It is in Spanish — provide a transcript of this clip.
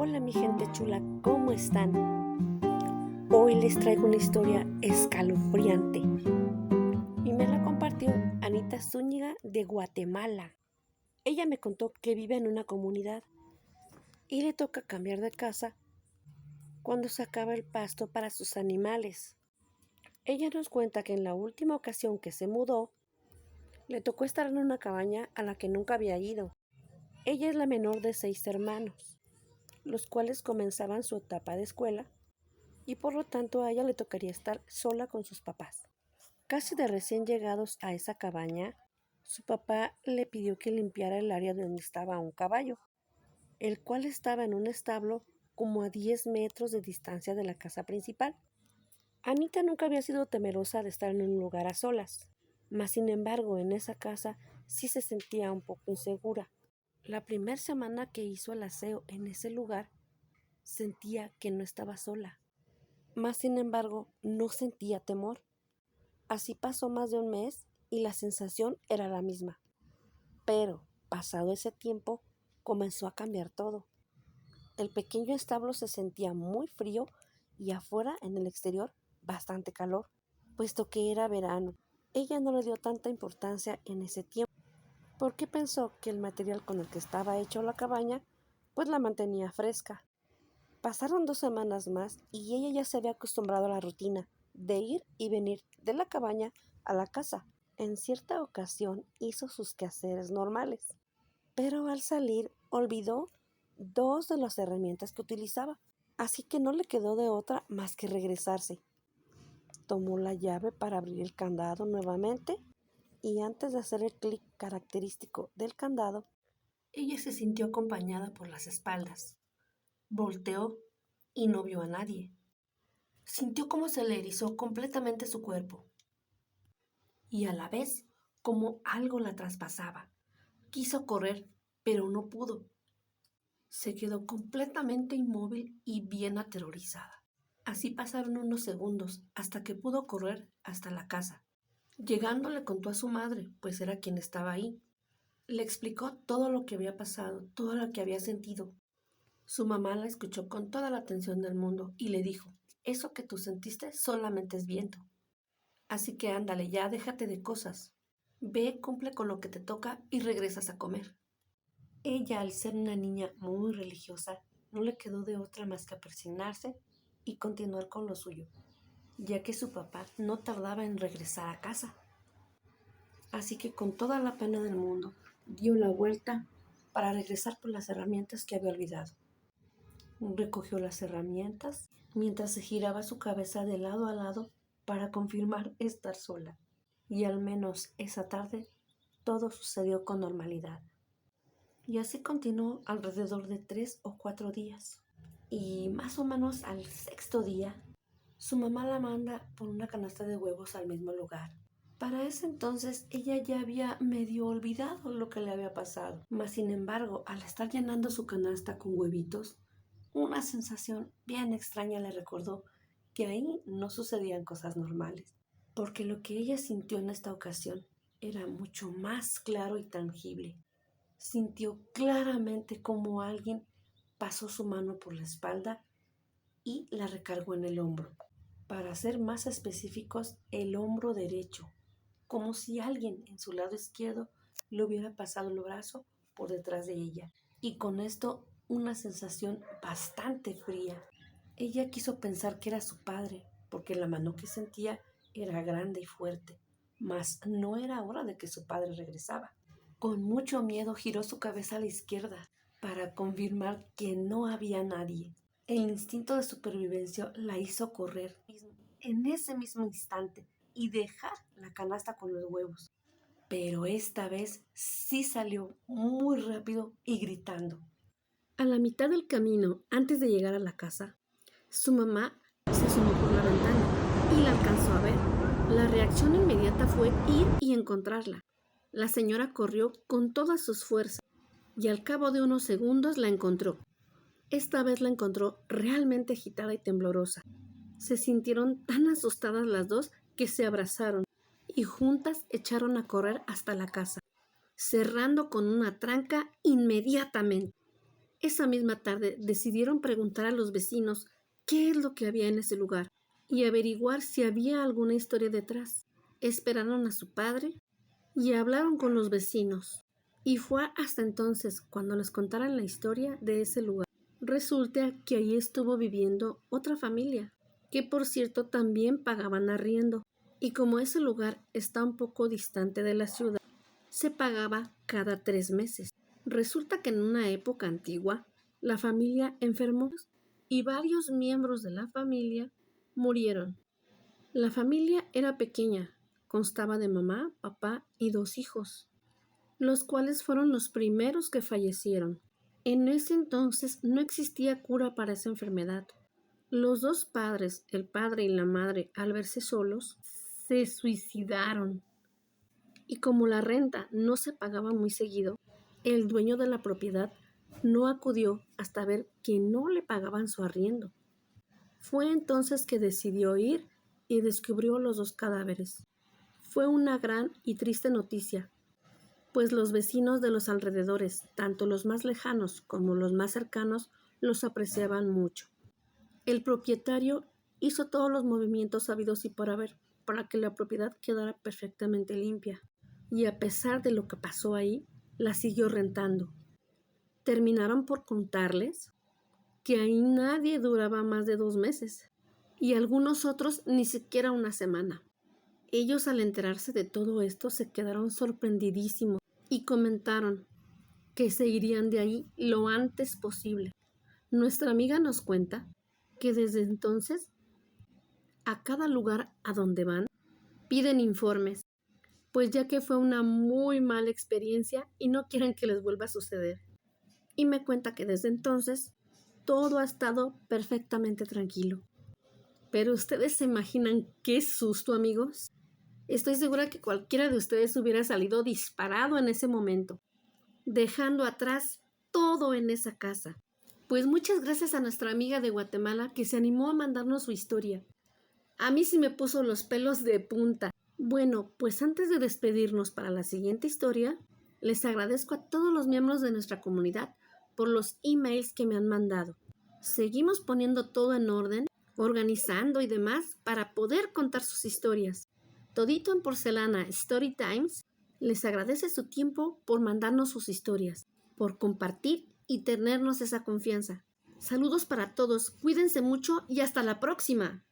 Hola mi gente chula, ¿cómo están? Hoy les traigo una historia escalofriante y me la compartió Anita Zúñiga de Guatemala. Ella me contó que vive en una comunidad y le toca cambiar de casa cuando se acaba el pasto para sus animales. Ella nos cuenta que en la última ocasión que se mudó, le tocó estar en una cabaña a la que nunca había ido. Ella es la menor de 6 hermanos, los cuales comenzaban su etapa de escuela y por lo tanto a ella le tocaría estar sola con sus papás. Casi de recién llegados a esa cabaña, su papá le pidió que limpiara el área donde estaba un caballo, el cual estaba en un establo como a 10 metros de distancia de la casa principal. Anita nunca había sido temerosa de estar en un lugar a solas, mas sin embargo en esa casa sí se sentía un poco insegura. La primera semana que hizo el aseo en ese lugar, sentía que no estaba sola. Mas sin embargo, no sentía temor. Así pasó más de un mes y la sensación era la misma. Pero, pasado ese tiempo, comenzó a cambiar todo. El pequeño establo se sentía muy frío y afuera, en el exterior, bastante calor, puesto que era verano. Ella no le dio tanta importancia en ese tiempo, porque pensó que el material con el que estaba hecho la cabaña, pues la mantenía fresca. Pasaron 2 semanas más y ella ya se había acostumbrado a la rutina de ir y venir de la cabaña a la casa. En cierta ocasión hizo sus quehaceres normales, pero al salir olvidó 2 de las herramientas que utilizaba, así que no le quedó de otra más que regresarse. Tomó la llave para abrir el candado nuevamente y antes de hacer el clic característico del candado, ella se sintió acompañada por las espaldas. Volteó y no vio a nadie. Sintió cómo se le erizó completamente su cuerpo y a la vez como algo la traspasaba. Quiso correr, pero no pudo. Se quedó completamente inmóvil y bien aterrorizada. Así pasaron unos segundos hasta que pudo correr hasta la casa. Llegando le contó a su madre, pues era quien estaba ahí. Le explicó todo lo que había pasado, todo lo que había sentido. Su mamá la escuchó con toda la atención del mundo y le dijo: eso que tú sentiste solamente es viento. Así que ándale ya, déjate de cosas. Ve, cumple con lo que te toca y regresas a comer. Ella, al ser una niña muy religiosa, no le quedó de otra más que persignarse y continuar con lo suyo, ya que su papá no tardaba en regresar a casa. Así que con toda la pena del mundo, dio la vuelta para regresar por las herramientas que había olvidado. Recogió las herramientas mientras se giraba su cabeza de lado a lado para confirmar estar sola. Y al menos esa tarde todo sucedió con normalidad. Y así continuó alrededor de 3 o 4 días. Y más o menos al sexto día, su mamá la manda por una canasta de huevos al mismo lugar. Para ese entonces ella ya había medio olvidado lo que le había pasado. Mas sin embargo, al estar llenando su canasta con huevitos, una sensación bien extraña le recordó que ahí no sucedían cosas normales, porque lo que ella sintió en esta ocasión era mucho más claro y tangible. Sintió claramente como alguien pasó su mano por la espalda y la recargó en el hombro. Para ser más específicos, el hombro derecho, como si alguien en su lado izquierdo le hubiera pasado el brazo por detrás de ella. Y con esto una sensación bastante fría. Ella quiso pensar que era su padre, porque la mano que sentía era grande y fuerte, mas no era hora de que su padre regresaba. Con mucho miedo giró su cabeza a la izquierda para confirmar que no había nadie. El instinto de supervivencia la hizo correr en ese mismo instante y dejar la canasta con los huevos. Pero esta vez sí salió muy rápido y gritando. A la mitad del camino, antes de llegar a la casa, su mamá se asomó por la ventana y la alcanzó a ver. La reacción inmediata fue ir y encontrarla. La señora corrió con todas sus fuerzas y al cabo de unos segundos la encontró. Esta vez la encontró realmente agitada y temblorosa. Se sintieron tan asustadas las dos que se abrazaron y juntas echaron a correr hasta la casa, cerrando con una tranca inmediatamente. Esa misma tarde decidieron preguntar a los vecinos qué es lo que había en ese lugar y averiguar si había alguna historia detrás. Esperaron a su padre y hablaron con los vecinos. Y fue hasta entonces cuando les contaron la historia de ese lugar. Resulta que ahí estuvo viviendo otra familia, que por cierto también pagaban arriendo. Y como ese lugar está un poco distante de la ciudad, se pagaba cada 3 meses. Resulta que en una época antigua, la familia enfermó y varios miembros de la familia murieron. La familia era pequeña, constaba de mamá, papá y 2 hijos, los cuales fueron los primeros que fallecieron. En ese entonces no existía cura para esa enfermedad. Los 2 padres, el padre y la madre, al verse solos, se suicidaron. Y como la renta no se pagaba muy seguido, el dueño de la propiedad no acudió hasta ver que no le pagaban su arriendo. Fue entonces que decidió ir y descubrió los 2 cadáveres. Fue una gran y triste noticia, pues los vecinos de los alrededores, tanto los más lejanos como los más cercanos, los apreciaban mucho. El propietario hizo todos los movimientos habidos y por haber para que la propiedad quedara perfectamente limpia, y a pesar de lo que pasó ahí, la siguió rentando. Terminaron por contarles que ahí nadie duraba más de 2 meses, y algunos otros ni siquiera una semana. Ellos, al enterarse de todo esto, se quedaron sorprendidísimos y comentaron que se irían de ahí lo antes posible. Nuestra amiga nos cuenta que desde entonces, a cada lugar a donde van, piden informes, pues ya que fue una muy mala experiencia y no quieren que les vuelva a suceder. Y me cuenta que desde entonces todo ha estado perfectamente tranquilo. Pero ustedes se imaginan qué susto, amigos. Estoy segura que cualquiera de ustedes hubiera salido disparado en ese momento, dejando atrás todo en esa casa. Pues muchas gracias a nuestra amiga de Guatemala que se animó a mandarnos su historia. A mí sí me puso los pelos de punta. Bueno, pues antes de despedirnos para la siguiente historia, les agradezco a todos los miembros de nuestra comunidad por los emails que me han mandado. Seguimos poniendo todo en orden, organizando y demás para poder contar sus historias. Todito en Porcelana Story Times les agradece su tiempo por mandarnos sus historias, por compartir y tenernos esa confianza. Saludos para todos, cuídense mucho y hasta la próxima.